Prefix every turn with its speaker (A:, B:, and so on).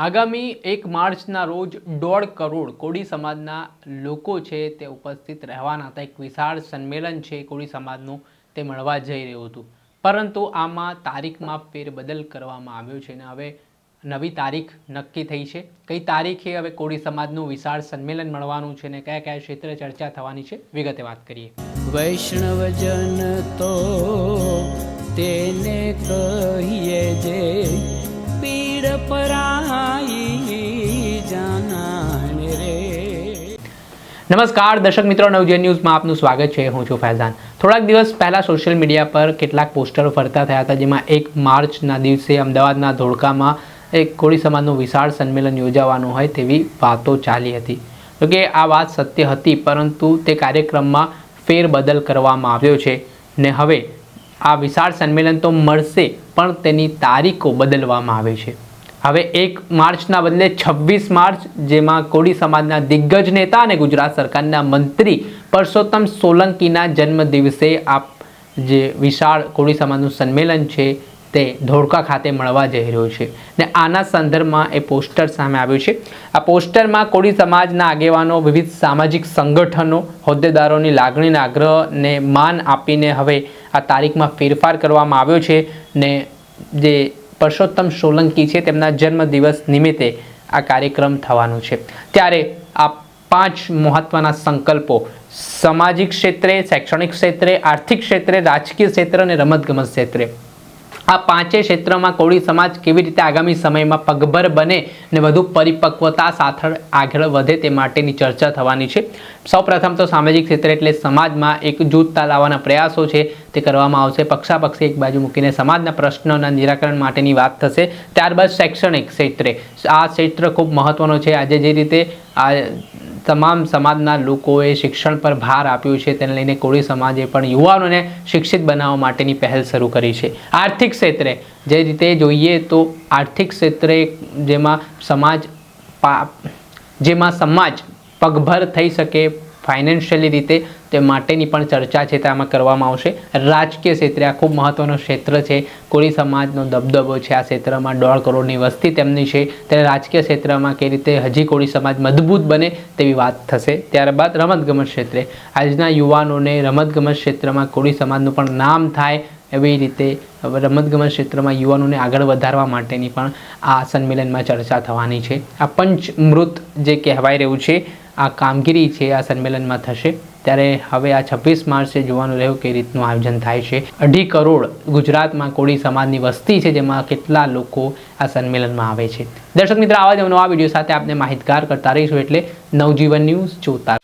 A: આગામી 1 માર્ચના રોજ 1.5 કરોડ કોળી સમાજના લોકો છે તે ઉપસ્થિત રહેવાના હતા। એક વિશાળ સંમેલન છે કોળી સમાજનું તે મળવા જઈ રહ્યું હતું, પરંતુ આમાં તારીખમાં ફેરબદલ કરવામાં આવ્યો છે અને હવે નવી તારીખ નક્કી થઈ છે। કઈ તારીખે હવે કોળી સમાજનું વિશાળ સંમેલન મળવાનું છે અને કયા કયા ક્ષેત્રે ચર્ચા થવાની છે, વિગતે વાત કરીએ।
B: વૈષ્ણવજન તો તેને કહીએ જે પીડ પરાઈ જાનાને રે।
A: નમસ્કાર દર્શક મિત્રો, નવજીવન ન્યૂઝમાં આપનું સ્વાગત છે। હું છું ફૈઝાન। થોડાક દિવસ પહેલાં સોશિયલ મીડિયા પર કેટલાક પોસ્ટરો ફરતા થયા હતા, જેમાં 1 માર્ચના દિવસે અમદાવાદના ધોળકામાં એક કોળી સમાજનું વિશાળ સંમેલન યોજાવાનું હોય તેવી વાતો ચાલી હતી। તો કે આ વાત સત્ય હતી, પરંતુ તે કાર્યક્રમમાં ફેરબદલ કરવામાં આવ્યો છે ને હવે આ વિશાળ સંમેલન તો મળશે, પણ તેની તારીખો બદલવામાં આવે છે। હવે 1 માર્ચના બદલે 26 માર્ચ, જેમાં કોળી સમાજના દિગ્ગજ નેતા અને ગુજરાત સરકારના મંત્રી પરસોત્તમ સોલંકીના જન્મદિવસે આ જે વિશાળ કોળી સમાજનું સંમેલન છે તે ધોળકા ખાતે મળવા જઈ રહ્યું છે ને આના સંદર્ભમાં એ પોસ્ટર સામે આવ્યું છે। આ પોસ્ટરમાં કોળી સમાજના આગેવાનો, વિવિધ સામાજિક સંગઠનો, હોદ્દેદારોની લાગણીને આગ્રહને માન આપીને હવે આ તારીખમાં ફેરફાર કરવામાં આવ્યો છે ને જે પરસોત્તમ સોલંકી છે તેમના જન્મદિવસ નિમિત્તે આ કાર્યક્રમ થવાનો છે। ત્યારે આ 5 મહત્વના સંકલ્પો સામાજિક ક્ષેત્રે, શૈક્ષણિક ક્ષેત્રે, આર્થિક ક્ષેત્રે, રાજકીય ક્ષેત્ર અને રમતગમત ક્ષેત્રે, આ 5 ક્ષેત્રમાં કોળી સમાજ કેવી રીતે આગામી સમયમાં પગભર બને અને વધુ પરિપક્વતા સાથે આગળ વધે તે માટેની ચર્ચા થવાની છે। સૌપ્રથમ તો સામાજિક ક્ષેત્ર એટલે સમાજમાં એકજૂથતા લાવવાના પ્રયાસો છે તે કરવામાં આવશે। પક્ષાપક્ષી એક બાજુ મૂકીને સમાજના પ્રશ્નોના નિરાકરણ માટેની વાત થશે। ત્યારબાદ શૈક્ષણિક ક્ષેત્રે, આ ક્ષેત્ર ખૂબ મહત્વનો છે। આજે જે રીતે આ તમામ સમાજના લોકોએ શિક્ષણ પર ભાર આપ્યો છે, તેને લઈને કોળી સમાજે પણ યુવાનોને શિક્ષિત બનાવવા માટેની પહેલ શરૂ કરી છે। આર્થિક ક્ષેત્રે જે રીતે જોઈએ તો આર્થિક ક્ષેત્રે જેમાં સમાજ પગભર થઈ શકે ફાઇનાન્શિયલી રીતે, તે માટેની પણ ચર્ચા છે તેમાં કરવામાં આવશે। રાજકીય ક્ષેત્રે આ ખૂબ મહત્વનો ક્ષેત્ર છે। કોળી સમાજનો દબદબો છે આ ક્ષેત્રમાં, 1.5 કરોડની વસ્તી તેમની છે, ત્યારે રાજકીય ક્ષેત્રમાં કઈ રીતે હજી કોળી સમાજ મજબૂત બને તેવી વાત થશે। ત્યારબાદ રમતગમત ક્ષેત્રે આજના યુવાનોને રમતગમત ક્ષેત્રમાં કોળી સમાજનું પણ નામ થાય એવી રીતે રમતગમત ક્ષેત્રમાં યુવાનોને આગળ વધારવા માટેની પણ આ સંમેલનમાં ચર્ચા થવાની છે। આ પંચમૃત જે કહેવાય રહ્યું છે આ કામગીરી છે આ સંમેલનમાં થશે। ત્યારે હવે આ 26 માર્ચે જોવાનું રહ્યું કઈ રીતનું આયોજન થાય છે। 2.5 કરોડ ગુજરાતમાં કોળી સમાજની વસ્તી છે, જેમાં કેટલા લોકો આ સંમેલનમાં આવે છે। દર્શક મિત્રો, આવા જ નવા વિડીયો સાથે આપને માહિતગાર કરતા રહીશું, એટલે નવજીવન ન્યૂઝ જોતા।